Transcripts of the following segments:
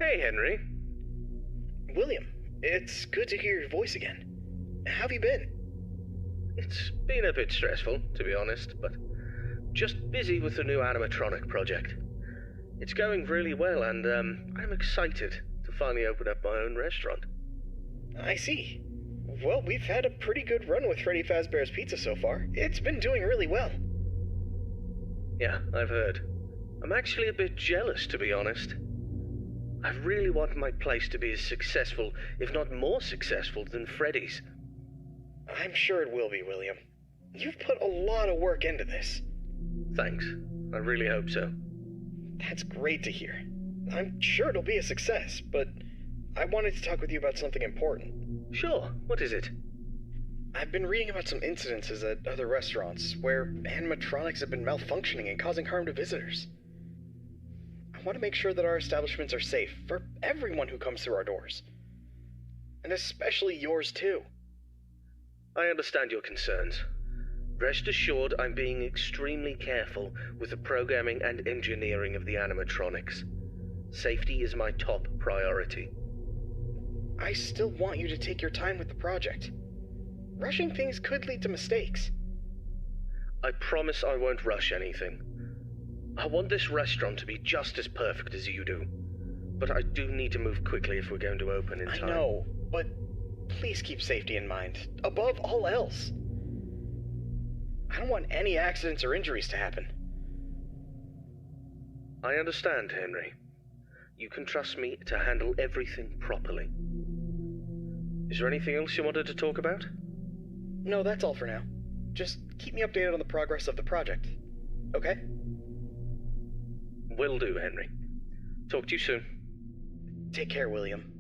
Hey, Henry. William, it's good to hear your voice again. How have you been? It's been a bit stressful, to be honest, but just busy with the new animatronic project. It's going really well, and I'm excited to finally open up my own restaurant. I see. Well, we've had a pretty good run with Freddy Fazbear's Pizza so far. It's been doing really well. Yeah, I've heard. I'm actually a bit jealous, to be honest. I really want my place to be as successful, if not more successful, than Freddy's. I'm sure it will be, William. You've put a lot of work into this. Thanks. I really hope so. That's great to hear. I'm sure it'll be a success, but I wanted to talk with you about something important. Sure, what is it? I've been reading about some incidences at other restaurants where animatronics have been malfunctioning and causing harm to visitors. I want to make sure that our establishments are safe for everyone who comes through our doors. And especially yours too. I understand your concerns. Rest assured I'm being extremely careful with the programming and engineering of the animatronics. Safety is my top priority. I still want you to take your time with the project. Rushing things could lead to mistakes. I promise I won't rush anything. I want this restaurant to be just as perfect as you do. But I do need to move quickly if we're going to open in time. I know, but please keep safety in mind, above all else. I don't want any accidents or injuries to happen. I understand, Henry. You can trust me to handle everything properly. Is there anything else you wanted to talk about? No, that's all for now. Just keep me updated on the progress of the project, okay? Will do, Henry. Talk to you soon. Take care, William.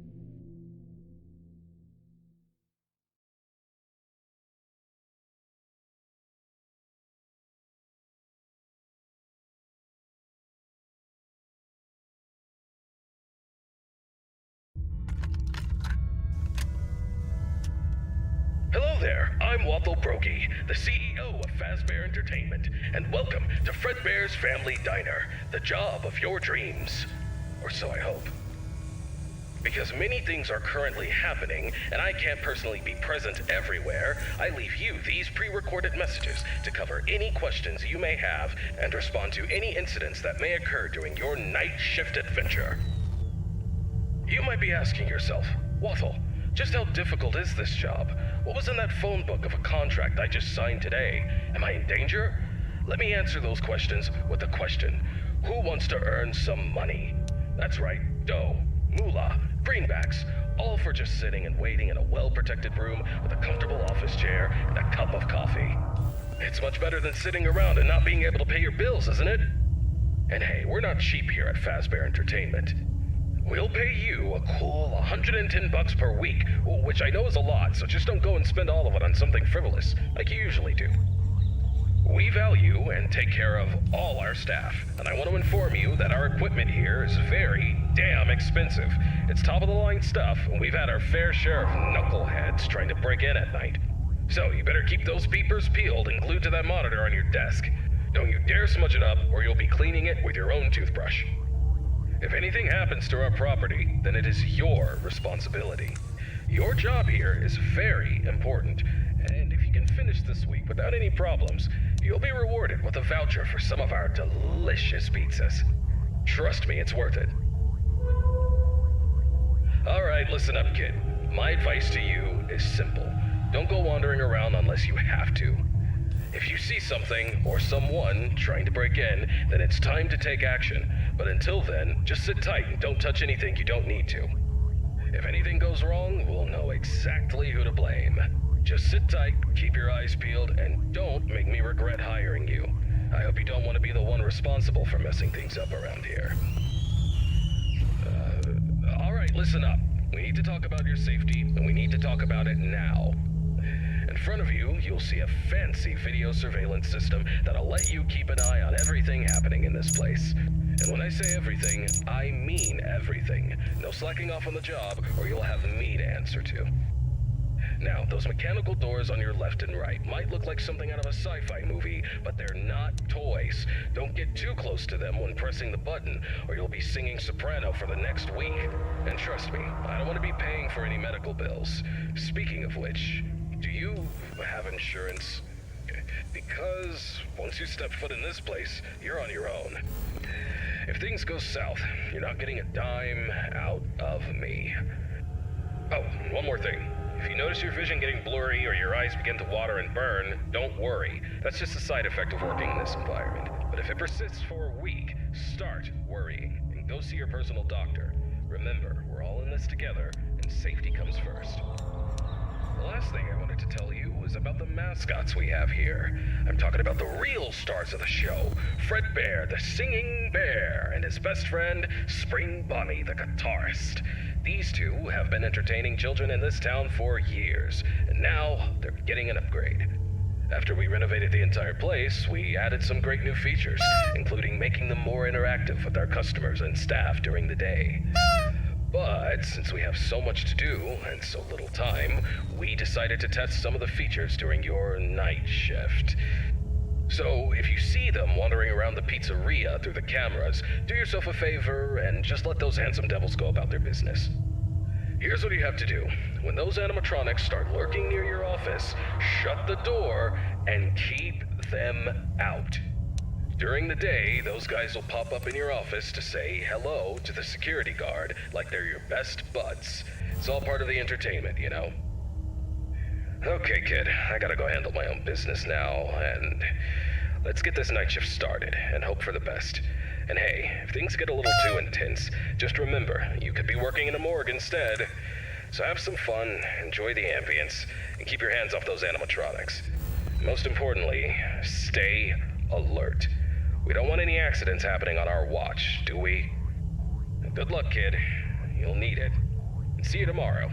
Hello there, I'm Wathel Brokey, the CEO of Fazbear Entertainment, and welcome to Fredbear's Family Diner, the job of your dreams. Or so I hope. Because many things are currently happening, and I can't personally be present everywhere, I leave you these pre-recorded messages to cover any questions you may have and respond to any incidents that may occur during your night shift adventure. You might be asking yourself, Wathel, just how difficult is this job? What was in that phone book of a contract I just signed today? Am I in danger? Let me answer those questions with a question. Who wants to earn some money? That's right, dough, moolah, greenbacks, all for just sitting and waiting in a well-protected room with a comfortable office chair and a cup of coffee. It's much better than sitting around and not being able to pay your bills, isn't it? And hey, we're not cheap here at Fazbear Entertainment. We'll pay you a cool $110 per week, which I know is a lot, so just don't go and spend all of it on something frivolous, like you usually do. We value and take care of all our staff, and I want to inform you that our equipment here is very damn expensive. It's top-of-the-line stuff, and we've had our fair share of knuckleheads trying to break in at night. So you better keep those beepers peeled and glued to that monitor on your desk. Don't you dare smudge it up, or you'll be cleaning it with your own toothbrush. If anything happens to our property, then it is your responsibility. Your job here is very important, and if you can finish this week without any problems, you'll be rewarded with a voucher for some of our delicious pizzas. Trust me, it's worth it. Alright, listen up, kid. My advice to you is simple. Don't go wandering around unless you have to. If you see something or someone trying to break in, then it's time to take action. But until then, just sit tight and don't touch anything you don't need to. If anything goes wrong, we'll know exactly who to blame. Just sit tight, keep your eyes peeled, and don't make me regret hiring you. I hope you don't want to be the one responsible for messing things up around here. Alright, listen up. We need to talk about your safety, and we need to talk about it now. In front of you, you'll see a fancy video surveillance system that'll let you keep an eye on everything happening in this place. And when I say everything, I mean everything. No slacking off on the job, or you'll have me to answer to. Now, those mechanical doors on your left and right might look like something out of a sci-fi movie, but they're not toys. Don't get too close to them when pressing the button, or you'll be singing soprano for the next week. And trust me, I don't want to be paying for any medical bills. Speaking of which, do you have insurance? Because once you step foot in this place, you're on your own. If things go south, you're not getting a dime out of me. Oh, and one more thing. If you notice your vision getting blurry or your eyes begin to water and burn, don't worry. That's just a side effect of working in this environment. But if it persists for a week, start worrying and go see your personal doctor. Remember, we're all in this together, and safety comes first. The last thing I wanted to tell you was about the mascots we have here. I'm talking about the real stars of the show. Fredbear, the singing bear, and his best friend, Spring Bonnie, the guitarist. These two have been entertaining children in this town for years, and now they're getting an upgrade. After we renovated the entire place, we added some great new features, including making them more interactive with our customers and staff during the day. But since we have so much to do and so little time, we decided to test some of the features during your night shift. So, if you see them wandering around the pizzeria through the cameras, do yourself a favor and just let those handsome devils go about their business. Here's what you have to do. When those animatronics start lurking near your office, shut the door and keep them out. During the day, those guys will pop up in your office to say hello to the security guard like they're your best buds. It's all part of the entertainment, you know? Okay, kid, I gotta go handle my own business now, and let's get this night shift started and hope for the best. And hey, if things get a little too intense, just remember, you could be working in a morgue instead. So have some fun, enjoy the ambience, and keep your hands off those animatronics. Most importantly, stay alert. We don't want any accidents happening on our watch, do we? Good luck, kid. You'll need it. And see you tomorrow.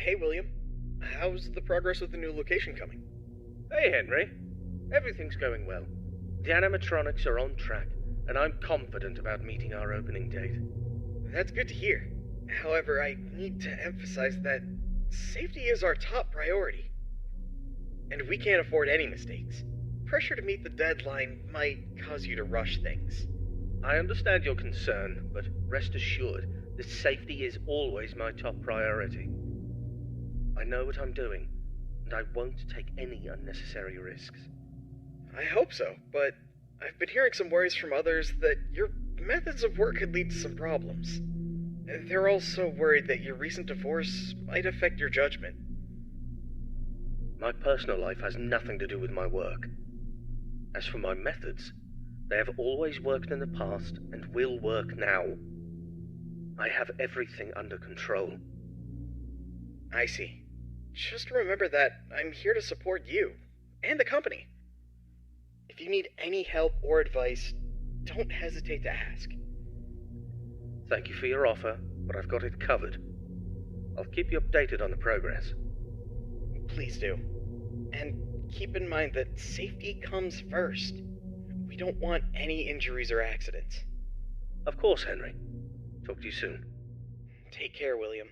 Hey, William. How's the progress with the new location coming? Hey, Henry. Everything's going well. The animatronics are on track, and I'm confident about meeting our opening date. That's good to hear. However, I need to emphasize that safety is our top priority. And we can't afford any mistakes. Pressure to meet the deadline might cause you to rush things. I understand your concern, but rest assured that safety is always my top priority. I know what I'm doing, and I won't take any unnecessary risks. I hope so, but I've been hearing some worries from others that your methods of work could lead to some problems. They're also worried that your recent divorce might affect your judgment. My personal life has nothing to do with my work. As for my methods, they have always worked in the past and will work now. I have everything under control. I see. Just remember that I'm here to support you and the company. If you need any help or advice, don't hesitate to ask. Thank you for your offer, but I've got it covered. I'll keep you updated on the progress. Please do. And keep in mind that safety comes first. We don't want any injuries or accidents. Of course, Henry. Talk to you soon. Take care, William.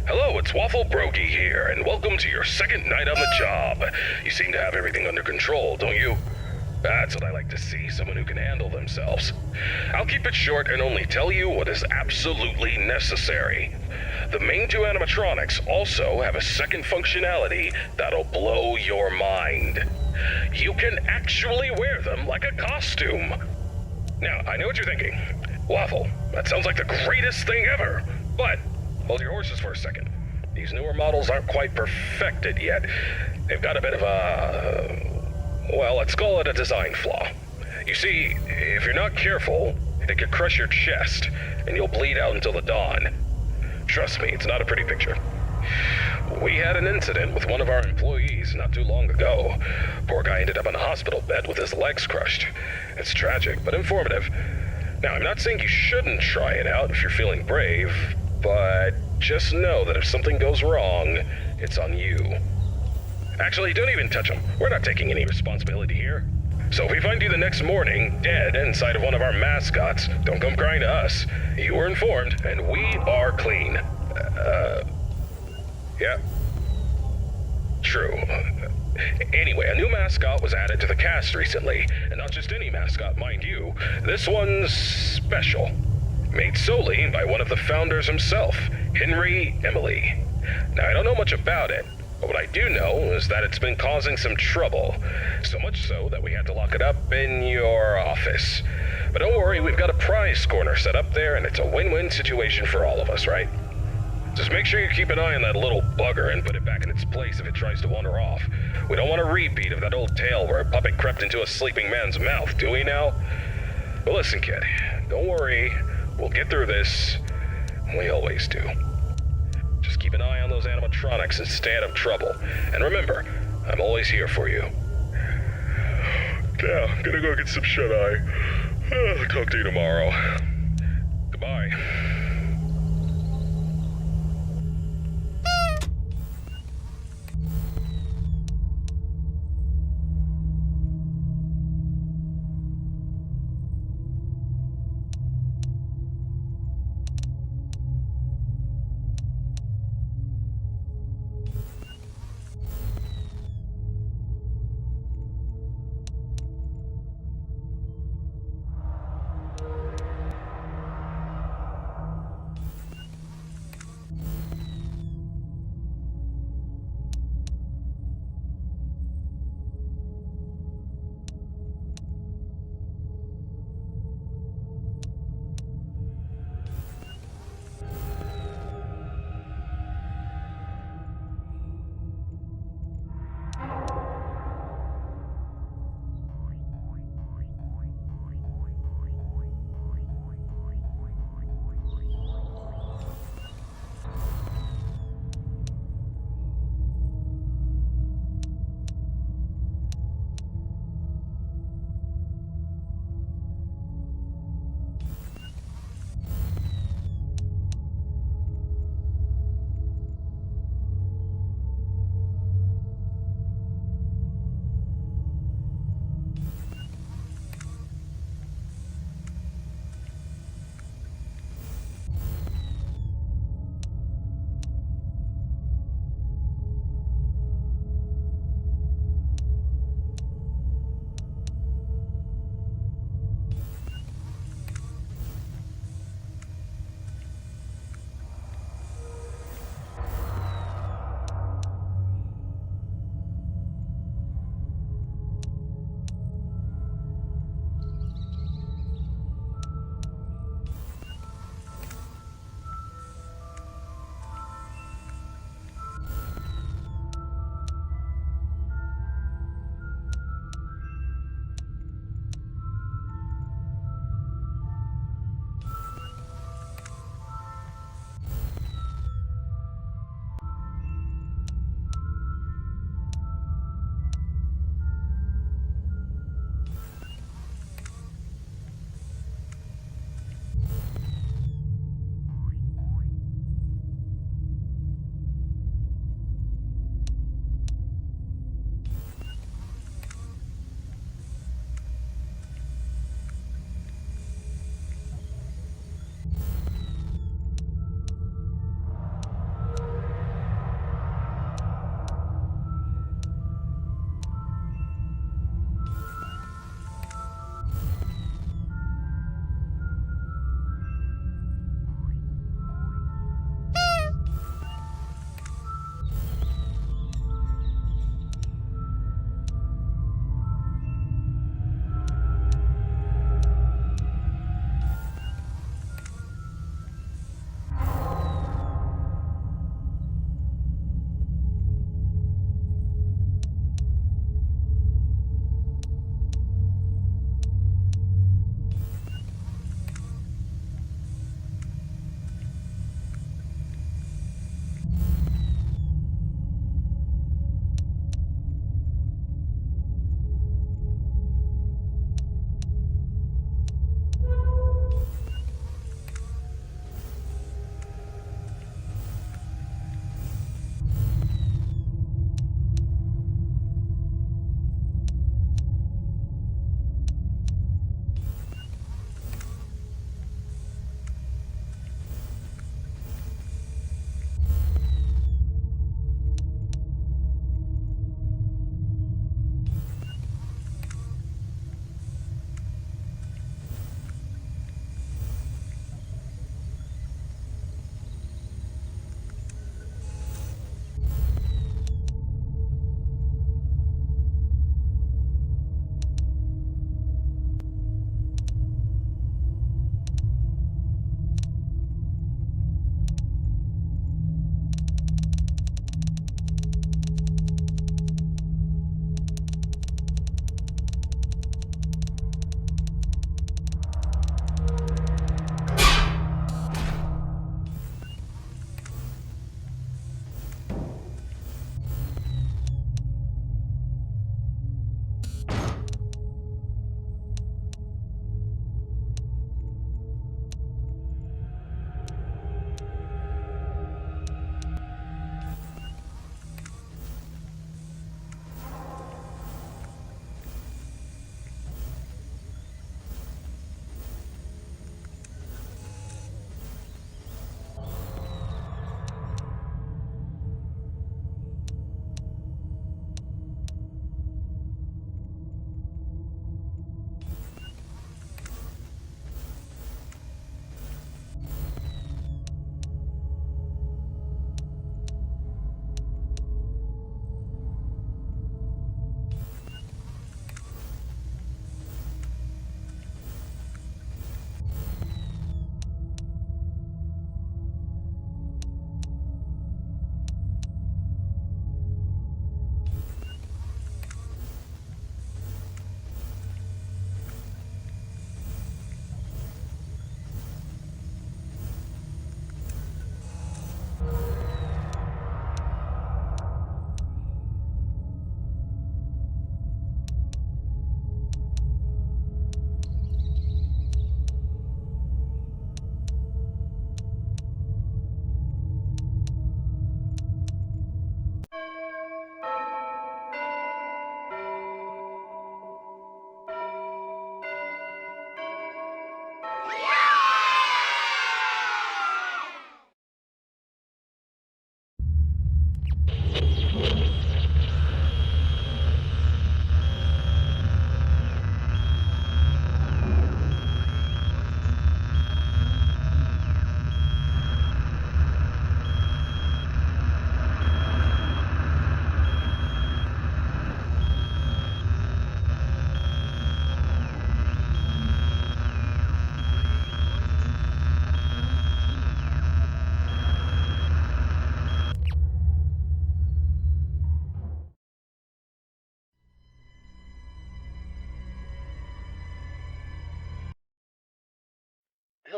Hello, it's Waffle Brokey here, and welcome to your second night on the job. You seem to have everything under control, don't you? That's what I like to see, someone who can handle themselves. I'll keep it short and only tell you what is absolutely necessary. The main two animatronics also have a second functionality that'll blow your mind. You can actually wear them like a costume. Now, I know what you're thinking. Waffle, that sounds like the greatest thing ever, but hold your horses for a second. These newer models aren't quite perfected yet. They've got a bit of well, let's call it a design flaw. You see, if you're not careful, it could crush your chest, and you'll bleed out until the dawn. Trust me, it's not a pretty picture. We had an incident with one of our employees not too long ago. Poor guy ended up in a hospital bed with his legs crushed. It's tragic, but informative. Now, I'm not saying you shouldn't try it out if you're feeling brave, but just know that if something goes wrong, it's on you. Actually, don't even touch him. We're not taking any responsibility here. So if we find you the next morning, dead inside of one of our mascots, don't come crying to us. You were informed, and we are clean. Yeah. True. Anyway, a new mascot was added to the cast recently, and not just any mascot, mind you. This one's special. Made solely by one of the founders himself, Henry Emily. Now, I don't know much about it, but what I do know is that it's been causing some trouble. So much so that we had to lock it up in your office. But don't worry, we've got a prize corner set up there, and it's a win-win situation for all of us, right? Just make sure you keep an eye on that little bugger and put it back in its place if it tries to wander off. We don't want a repeat of that old tale where a puppet crept into a sleeping man's mouth, do we now? But listen, kid, don't worry. We'll get through this. We always do. Just keep an eye on those animatronics and stay out of trouble. And remember, I'm always here for you. Now, gonna go get some shut-eye. Talk to you tomorrow. Goodbye.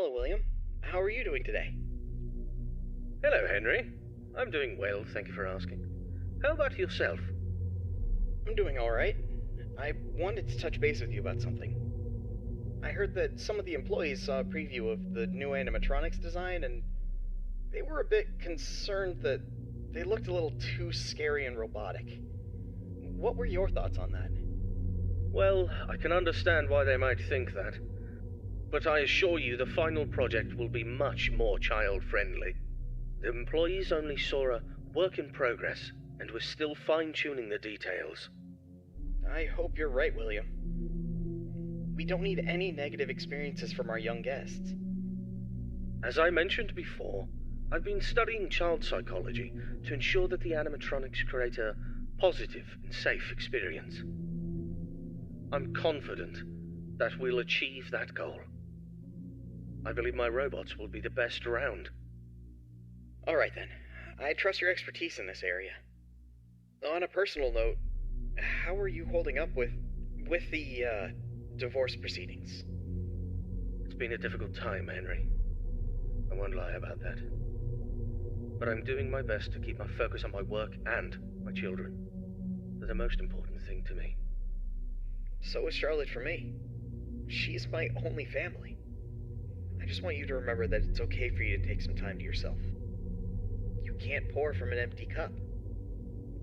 Hello, William. How are you doing today? Hello, Henry. I'm doing well, thank you for asking. How about yourself? I'm doing alright. I wanted to touch base with you about something. I heard that some of the employees saw a preview of the new animatronics design, and they were a bit concerned that they looked a little too scary and robotic. What were your thoughts on that? Well, I can understand why they might think that. But I assure you the final project will be much more child-friendly. The employees only saw a work in progress, and we're still fine-tuning the details. I hope you're right, William. We don't need any negative experiences from our young guests. As I mentioned before, I've been studying child psychology to ensure that the animatronics create a positive and safe experience. I'm confident that we'll achieve that goal. I believe my robots will be the best around. Alright then. I trust your expertise in this area. On a personal note, how are you holding up with the divorce proceedings? It's been a difficult time, Henry. I won't lie about that. But I'm doing my best to keep my focus on my work and my children. They're the most important thing to me. So is Charlotte for me. She's my only family. I just want you to remember that it's okay for you to take some time to yourself. You can't pour from an empty cup.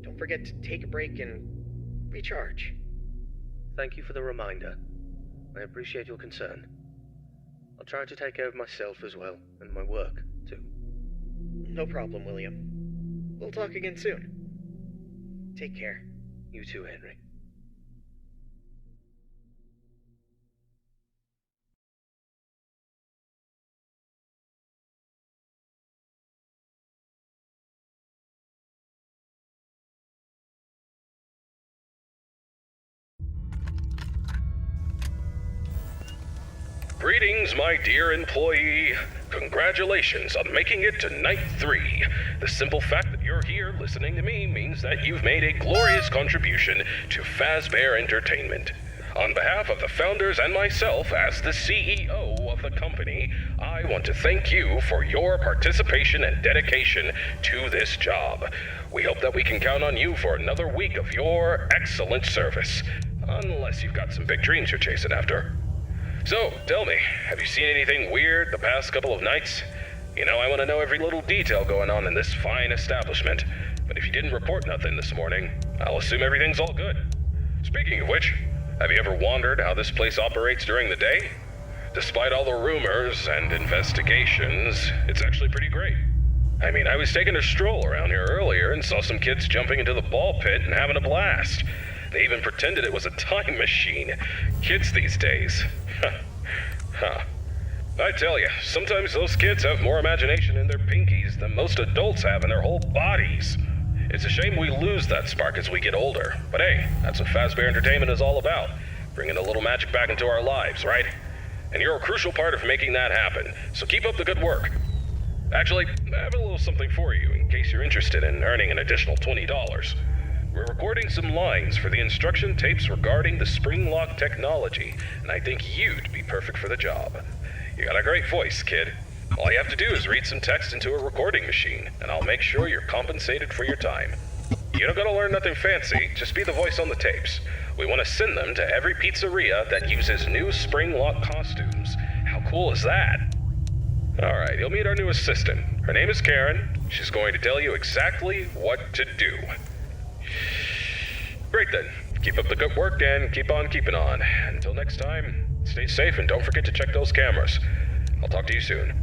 Don't forget to take a break and recharge. Thank you for the reminder. I appreciate your concern. I'll try to take care of myself as well, and my work, too. No problem, William. We'll talk again soon. Take care. You too, Henry. Greetings, my dear employee. Congratulations on making it to Night 3. The simple fact that you're here listening to me means that you've made a glorious contribution to Fazbear Entertainment. On behalf of the founders and myself as the CEO of the company, I want to thank you for your participation and dedication to this job. We hope that we can count on you for another week of your excellent service. Unless you've got some big dreams you're chasing after. So, tell me, have you seen anything weird the past couple of nights? You know, I want to know every little detail going on in this fine establishment. But if you didn't report nothing this morning, I'll assume everything's all good. Speaking of which, have you ever wondered how this place operates during the day? Despite all the rumors and investigations, it's actually pretty great. I mean, I was taking a stroll around here earlier and saw some kids jumping into the ball pit and having a blast. They even pretended it was a time machine. Kids these days. Huh. I tell you, sometimes those kids have more imagination in their pinkies than most adults have in their whole bodies. It's a shame we lose that spark as we get older. But hey, that's what Fazbear Entertainment is all about. Bringing a little magic back into our lives, right? And you're a crucial part of making that happen. So keep up the good work. Actually, I have a little something for you in case you're interested in earning an additional $20. We're recording some lines for the instruction tapes regarding the spring lock technology, and I think you'd be perfect for the job. You got a great voice, kid. All you have to do is read some text into a recording machine, and I'll make sure you're compensated for your time. You don't gotta learn nothing fancy, just be the voice on the tapes. We want to send them to every pizzeria that uses new spring lock costumes. How cool is that? Alright, you'll meet our new assistant. Her name is Karen. She's going to tell you exactly what to do. Great then. Keep up the good work and keep on keeping on. Until next time, stay safe and don't forget to check those cameras. I'll talk to you soon.